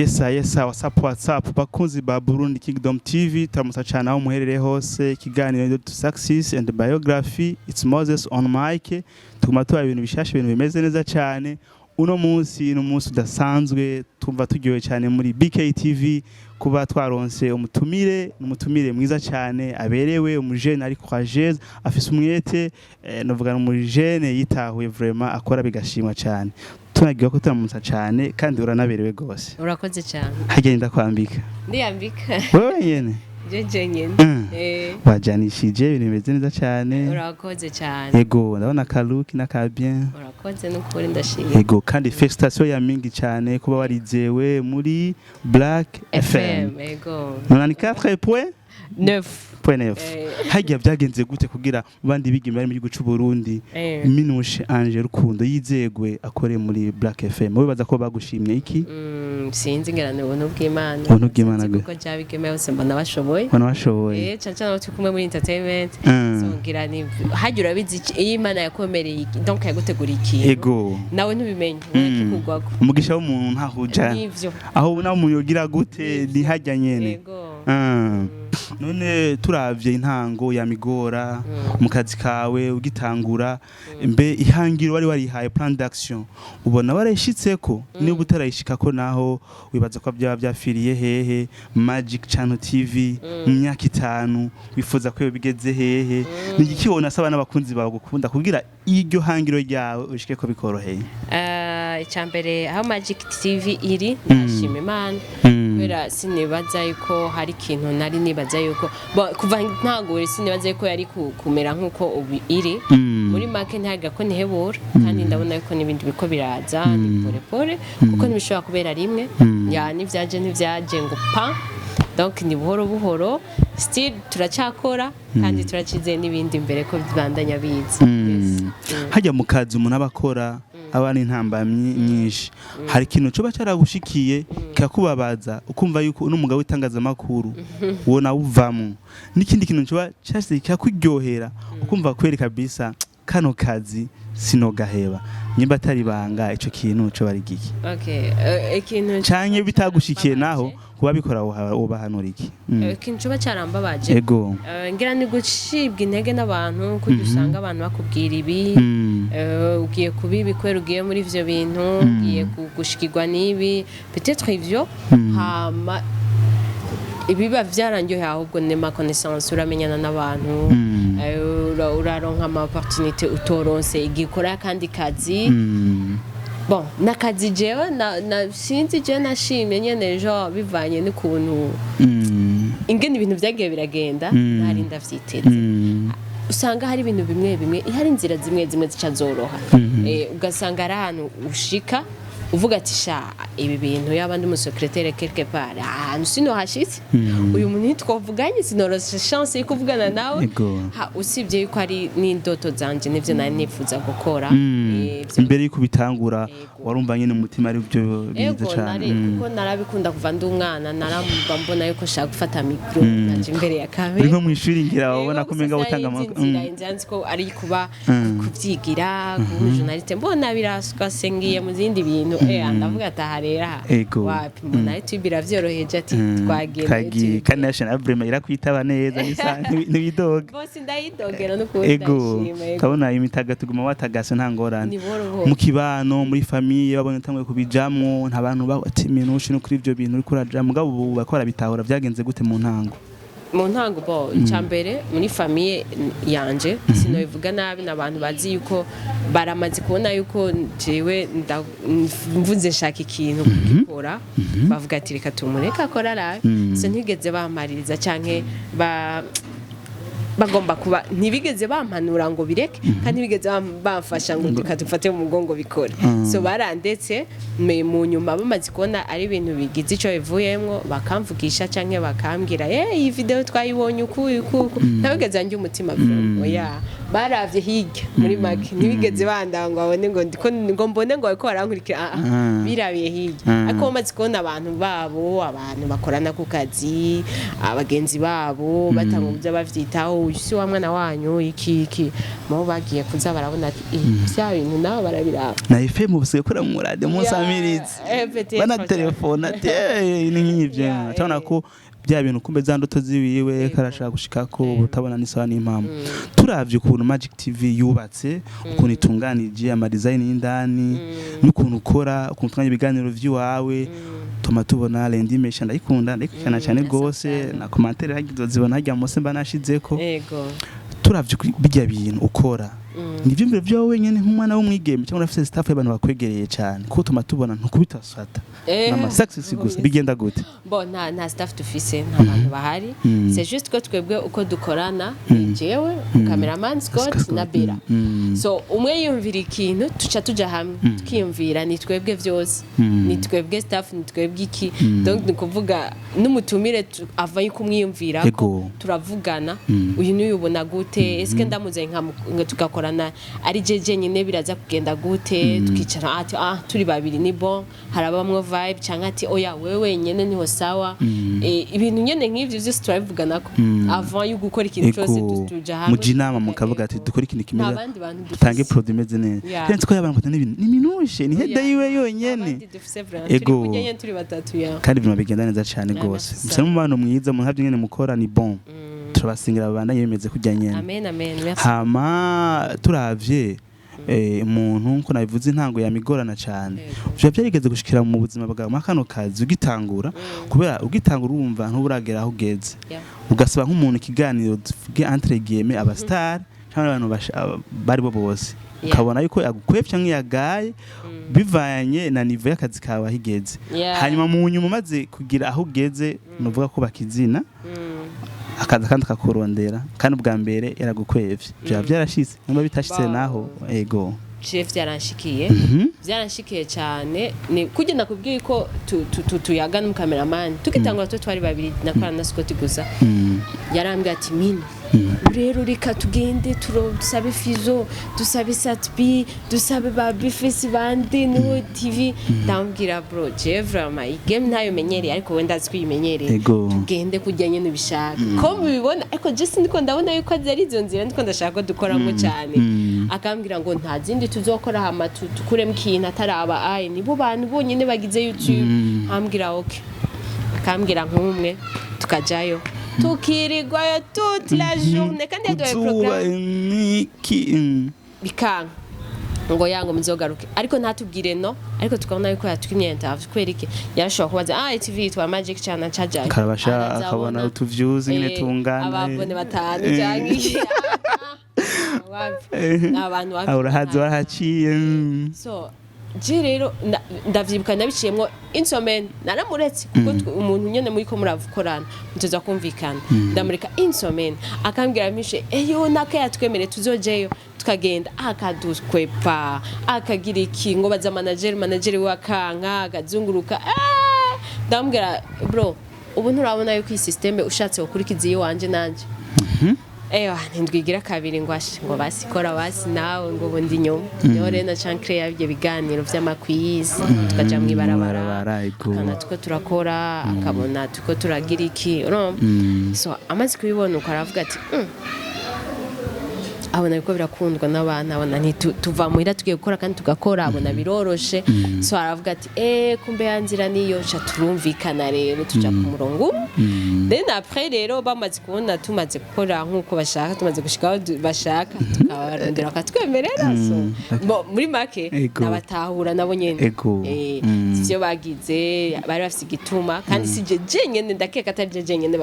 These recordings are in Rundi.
Yesa WhatsApp bakunzi ba Burundi Kingdom TV turamusa cyane aho muherereye hose ikiganiro to success and biography it's Moses on mic tuguma tuba ibintu bishasha ibintu bimeze neza cyane uno munsi udasanzwe tumva turyoye cyane muri BKTV kuba twaronse umutumire mwiza cyane aberewe umujene ari courageuse afise umwete novuga umujene yitahuye vraiment akora bigashimwa cyane tunagiye ko turamusa cyane kandi uranaberewe gose urakoze cyane hagenda kwambika ndiyambika wewe nyene jeje nyene wajanishije ibintu bimeze neza cyane urakoze cyane yego ndabona kaluki na ka bien urakoze n'ukuri ndashimye yego kandi festation ya mingi cyane kuba warizewe muri Black FM yego 94.9 hagiye byagenze gute kugira bandi bigi bari mu gihugu cy'u Burundi Minouche Ange Rukundo yizegwe akore muri Black FM wowe baza ko bagushimye iki sinzi ngerane ubuntu bw'Imana kuko cyabigeme yose mbona bashoboye cyane turi kumwe muri entertainment songira ni hagiye urabizi iyi Imana yakomereye donc yagutegura iki yego nawe ntubimenye kugwako umugisha w'umuntu ntahuja aho nawe umuyogira gute ni hajya nyene yego none turavye intango ya migora mu kazi kawe ugitangura mbe ihangiro wari warihaye plan d'action ubona warashitseko niba utarayishikako naho wibaza ko byafiriye hehe Magic Channel TV mu myaka 5 wifuza ko bigeze hehe nigiki wona saba n'abakunzi bawe gukunda kugira iryo hangiro ryawe ushike ko bikoroheye icyambere aho Magic TV iri ndashima Imana kubera sinibaza yuko hari ikintu nari nibaza yuko kuva ntagore sinibaza yuko yari kumera nkuko ubu iri muri make ntaga ko nihebura kandi ndabona yuko nibindi biko biraza ni pore kuko nibishobora kubera rimwe ya nivyaje ngo pa donc ni buhoro still turacakora kandi turacize nibindi imbere ko bibandanya biza hajya mu kazi umuntu abakora abana intambamyi nyinshi hari ikintu coba caragushikiye kirakubabaza ukumva yuko n'umugabo witangaza makuru wona uvamo n'ikindi kintu coba cyase kirakuryohera ukumva kweri kabisa kano kazi sinogaheba nyimba atari banga ico kintu coba ari giki ikintu canke bitagushikiye naho kuba bikora ubahanura iki ikintu coba carambabaje yego ngira ni gucibwa intege n'abantu ko dusanga abantu bakubwira ibi ugiye kubibi kwera ugiye muri ivyo bintu ugiye gushikirwa nibi peut-être ivyo hama ibiba vyarangiye ahubwo ne ma connaissance uramenyana n'abantu uraronka ama opportunité utoronse igikora kandi kazi bon nakazi jewe na sinzi je nashimye nyene ejo bivanye n'ukuntu ingene ibintu vyagiye biragenda nari ndavyiteze usanga hari ibintu bimwe hari inzira zimwe zicazoroha ugasanga ari ahantu ushika uvuga ati sha ibi bintu yabandi mu secrétaire quelque part ahantu sino hashitse uyu muntu twavuganye sinorose chance yo kuvugana nawe usibye yuko ari n'indoto zanje nivyo nari nifuza gukora imbere yuko bitangura warumva nyene umutima ari byo bize cyane kuko narabikunda kuva ndi umwana naramba mbona yuko shaka gufata micro naje imbere ya kamera uri mu ishuri ngira wabona ko menga utanga amakuru nzi ko ari kuba kuvyigira ku journaliste mbona biraswa sengiye mu zindi bintu ndavuga ataharera wapi mbona YouTube biravyoroheje ati twagenda kandi national brema irakwitaba neza n'ibidoga bose ndayidogera no kundashima kabona imitaga tuguma watagase nta ngorane mu kibano muri famille babonye tamwe kubijamwo nta bantu bati Minouche no kuri ivyo bintu uri kuraja mugabo ubu bakora bitahura byagenze gute mu ntango bo icyambere muri famille yanje sinobivuga nabi nabantu bazi yuko baramaze kubona yuko jewe mvuze shaka ikintu kugikora bavuga ati reka tumureka akora raye so ntigeze bamaririza canke bagomba kuba ntibigeze bampanura ngo bireke kandi bigeze bamfasha ngo dufate mu mugongo bikore so barandetse mu nyuma bamaze kubona ari ibintu bigize ico bivuyemwo bakamvugisha canke bakambwira iyi video twayibonye uku ntabigeze anje umutima oya baravye hirya muri make ntibigeze bandangwa abone ngo mbone ngo ariko barankurikira birabiye hirya ariko bamaze kubona abantu babo abantu bakorana ku kazi abagenzi babo batanga byo bavyitaho uyu si wa mwana wanyu iki mo bagiye kuza barabona ati bya bintu nabo barabiraba na FM busigaye kora mu radio musamirizi bana telefone ati ni nk'ivyo cyabona ko bya bintu kumbe za ndoto ziwiwe karashaka gushika ko utabona n'isaha n'impamvu turavye ukuntu Magic TV yubatse ukuntu itunganije ama design y'indani n'ukuntu ukora ukuntu twanye ibiganiro vy'iwawe tuma tubona rendimation ndayikunda cyane gose na commentaire hagizo zibona hajya mose mba nashizeko yego turavye bijya bintu ukora nivyo mbere byo wenyene nk'umwana w'umwigeme cyangwa afite staff y'abantu bakwegereye cyane ko tuma tubona ntukubitasata nama success gusa bigenda gute bon nta staff tufise nta bantu bahari c'est juste ko twebwe uko dukorana jewe cameraman Scott na Bera so umwe yumvira ikintu tuca tuja hamwe tukiyumvira ni twebwe vyose ni twebwe staff ni twebwe iki donc nikuvuga n'umutumire ava yuko umwiyumvira ko turavugana uyu nuyubona gute eske ndamuze nka tugakorana ari jeje nyine biraza kugenda gute tukicara ati turi babiri ni bon harabamwe vibe cyangwa ati oya wewe nyene niho sawa ibintu nyene nk'ivyo byose turabivugana ko avant yo gukora ikintu cyose tuja hamwe mujinama mukavuga ati dukora ikintu kimeze tange produit meze neza kenshi ko yabantu ni Minouche ni heda yiwe yonyene ego turi batatu ya kandi bino bigenda neza cyane gose musa mu bantu mwiza mu havye nyene mukora ni bon turabasingira abana yemeze kujya nyene amen merci hama turavye umuntu ko nabivuze intango yamigorana cyane byo byarigeze gushikira mu buzima bwawe makano kazi ugitangura kubera ugitangura urumva ntuburagera aho ugeze ugasaba nk'umuntu ikiganiro tuvuge entre guillemets aba star cyangwa abantu bari bo bose ukabona yuko yagukwepye nk'iyagaye bivanye na niveau y'akazi kawe ahigeze hanyuma mu nyuma maze kugira aho ugeze nuvuga ko bakizina akaza kandi kakurondera kandi ubwa mbere yaragukwevye bya byarashitse niba bitashitse naho ego chef byaranshikiye cyane ni kugenda kubwiye ko tuyagana mu cameraman tukitangura twari babiri nakora na Scott gusa yarambye ati mini rero reka tugende dusabe Fizo dusabe Satbi dusabe ba Bifesi bandi no TV ndambwira bro je vraiment game ntayo menyereye ariko wenda azi kwimenyereye tugende kujyanye n'ibishaka ko mubibona ariko just ndiko ndabona yuko ari izo nzira ndiko ndashaka ko dukoramo cyane akambwira ngo nta zindi tuzokora hama tukuremo ikintu ataraba ai nibo bantu bonyine bagize YouTube ambwira okay akambwira nk'umwe tukajayo tukirirwayo toute la journée kandi yadoye programme bikanga ngo yango muzogaruke ariko ntatubwire no ariko tukabona yuko yatwimye interview kwereke yarashobora kubaza TV twa Magic Channel chaja karabasha akabona utuviews nyine tungana ababone batanu cyangwa abantu urahazi warahaciye so je rero ndavyibuka nabiciyemwo insomen naramuretse kuko umuntu nyene muri ko muravukorana mutoza kumvikana ndamureka insomen akambwira mishe eyo nakayatwemere tuzojeyo tukagenda akadukwepa akagira iki ngo baza manager wakanka agazunguruka ndambwira bro ubu nturabona yuko iyi system ushatse gukurikiza iyo wanje nanje ndwigira kabiri ngo basikora basi nawe ngo bundi nyuma rero na chancre yabye biganiro by'amakwizi tukaja mu ibarabara kana tuko turakora akabona tuko turagira iki so amazi kubibona uko aravuga ati abona yuko birakundwa n'abana abona tuva muhira tugiye gukora kandi tugakora abona biroroshe so aravuga ati kumbe yanzira niyo cha turumvikana rero tuja ku murongo then après rero bamaze kubona tumaze gukora nkuko bashaka tumaze gushikaho bashaka tukabarondera akatwemerera so muri make nabatahura nabo nyene ivyo bagize bari bafite igituma kandi sije jenyene ndakeka atari jenyene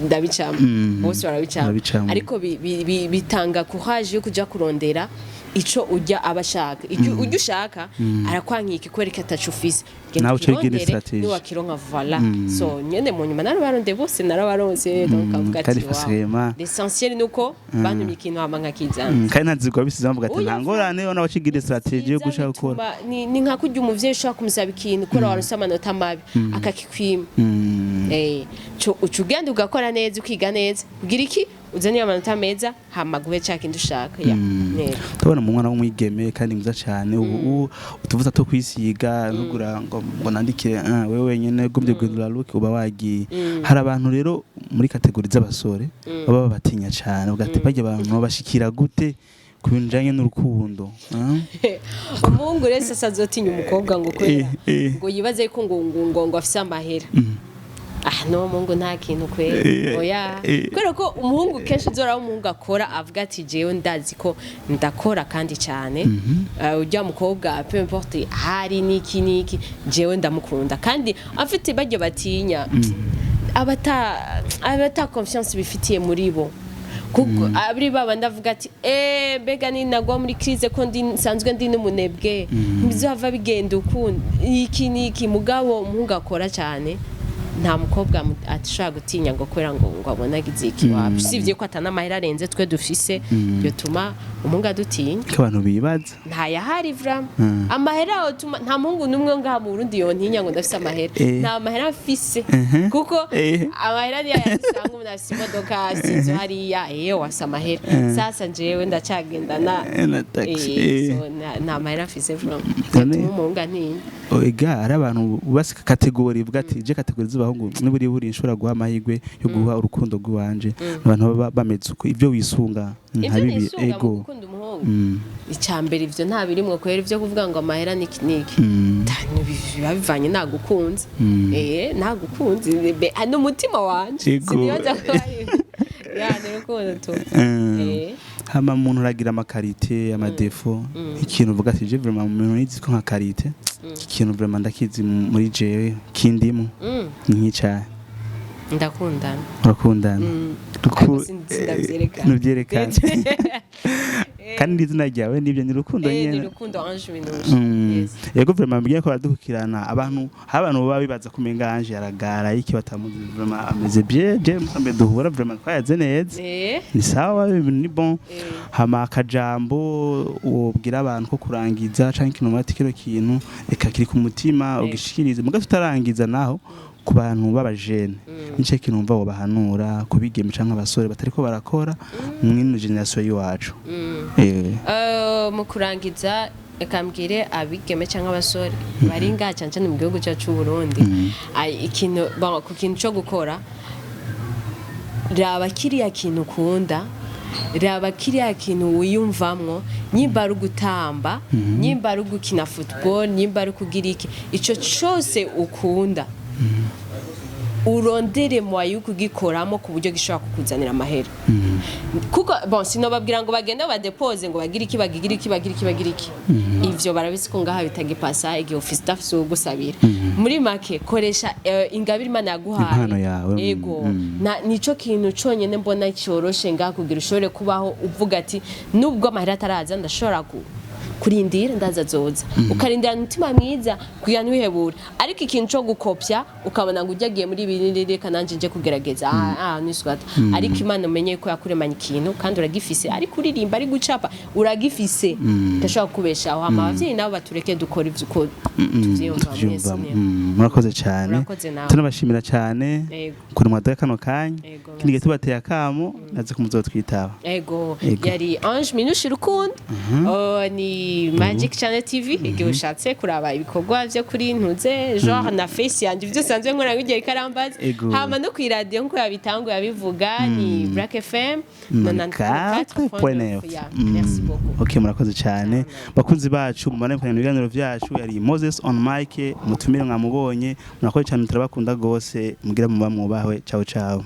ndabicamo bose barabicamo ariko bitanga haje yo kuja kurondera ico ujya abashaka ujya ushaka arakwankika kwereka atacufise nawe cyo strategy ni wakironka vala so nyene mu nyuma narabaronde bose narabaronse donc avuga ati l'essentiel nuko bantu ikintu amanga kizana kandi nazigwa bisize bavuga ati ntangorane yo nabacigira strategy yo gushaka gukora ni nka kujya umuvyeyi ushaka kumusaba ikintu kora warusa amanota mabi akakikwima ucugenda ugakora neza ukiga neza ugira iki uzaniye amanota meza hamaguhe cyaka indushaka tubona mu mwana w'umwigeme kandi mwiza cyane ubu utuvuza to kwisiga ntugura ngo nandike wewe wenyine gumye gudura look uba wagiye hari abantu rero muri kategori z'abasore baba batinya cyane ugati bajya abantu bashikira gute kubinjanye n'urukundo umuhungu rese azotinya umukobwa ngo kwera ngo yibaze ko ngo afise amahera no mungu nta kintu kwera oya kwera ko umuhungu kenshi uzora umuhungu akora avuga ati jewe ndazi ko ndakora kandi cyane ujya mukobwa peu importe hari niki jewe ndamukunda kandi afite bajye batinya abata confiance bifitiye muri bo kuko abri baba ndavuga ati bega ni nagwa muri crise ko nsanzwe ndi n'umunebwe bizava bigenda ukundi iki mugabo umuhungu akora cyane nta mukobwa atashaka gutinya ngo kwera ngo abona giziki wapi sivye ko atana mahera arenze twe dufise yotuma umuhungu adutinya abantu bibaza nta yahari vram amahera otuma nta muhungu numwe ngaha mu Burundi yontinya ngo ndafise amahera nta mahera afise kuko amahera ni yasanga umuntu afise imodoka sinzo hariya wasa amahera sasa jewe ndacagenda na taxi so nta mahera afise vram umuhungu antinya oega ari abantu basika kategori bwa ati je kategori z'abahungu n'iburi nshobora guha amahirwe yo guha urukundo rwanje abantu bameze uko ibyo wisunga ntabibi ego gukunda umuhungu icambere ivyo nta birimwe kwera ivyo kuvuga ngo amahera niki bivanye nagukunze nagukunze n'umutima wanje siniyoza ko rukundo tu hama umuntu uragira amakarite amadefo ikintu uvuga ati je vraiment umuntu yizi ko nka karite ikintu vraiment ndakizi muri jewe kindimo nk'icyaha ndakundana urakundana nubyerekana kandi izina ryawe nibyo ni Rukundo nyene ni Rukundo Ange Minouche yego vraiment mbiye ko badukirana abantu baba bibaza kumenga Ange yaragara iki batamuzi vraiment ameze bien je mbe duhura vraiment twayaze neza ni sawa ni bon hama akajambo ubwira abantu ko kurangiza canke kinomati kiro kintu eka kiri ku mutima ugishikirize mugato utarangiza naho ku bantu b'abajene nice kinumva wo bahanura kubigeme canke abasore batariko barakora mwino generation yiwacu mu kurangiza ekambwire abigeme canke abasore bari ngaca cyane mu gihugu cyacu Burundi ikintu ku kintu cyo gukora raba kiriya kintu ukunda raba kiriya kintu wiyumvamwo nyimba ari gutamba nyimba ari gukina football nyimba ari kugira iki ico cyose ukunda urondere mwaye kugikoramo ku buryo gishobora kukuzanira amahera kuko bon sinobabwira ngo bagende badepose ngo bagira iki ivyo barabisi ko ngaha bitagipasa igihe office staff so gusabira muri make koresha ingabire Imana yaguhaye ego nico kintu conyene mbona cyoroshe ngaha kugira ushobore kubaho uvuga ati nubwo amahera ataraza ndashobora kurindira ndaza zoza ukarindira umutima mwiza kugira ntiwihebura ariko ikintu cyo gukopya ukabona ngo ujyagiye muri binini kananje nje kugerageza niswata ariko Imana umenye ko yakuremanye ikintu kandi uragifise ariko uririmba ari gucapa uragifise ndashaka kubesha aho abavyeyi nabo batureke dukora ivyo uko tuvyumva mwese murakoze cyane tunabashimira cyane kuri mwadoya kano kanya kindi gihe tubateye akamo naze kumuzotwitaba yari Ange Minouche Rukundo ni Magic Channel TV igihe ushatse kuraba ibikorwa byo kuri ntuze genre na face yanje ibyo sanzwe nkora ngiye ikarambaza hama no ku radio nko yabitanguye abivuga ni Black FM 94.9 merci beaucoup okay murakoze cyane bakunzi bacu mubane mu biganiro byacu yari Moses on mic mutumire mwamubonye murakoze cyane turabakunda gose mugira muba mwubahwe ciao ciao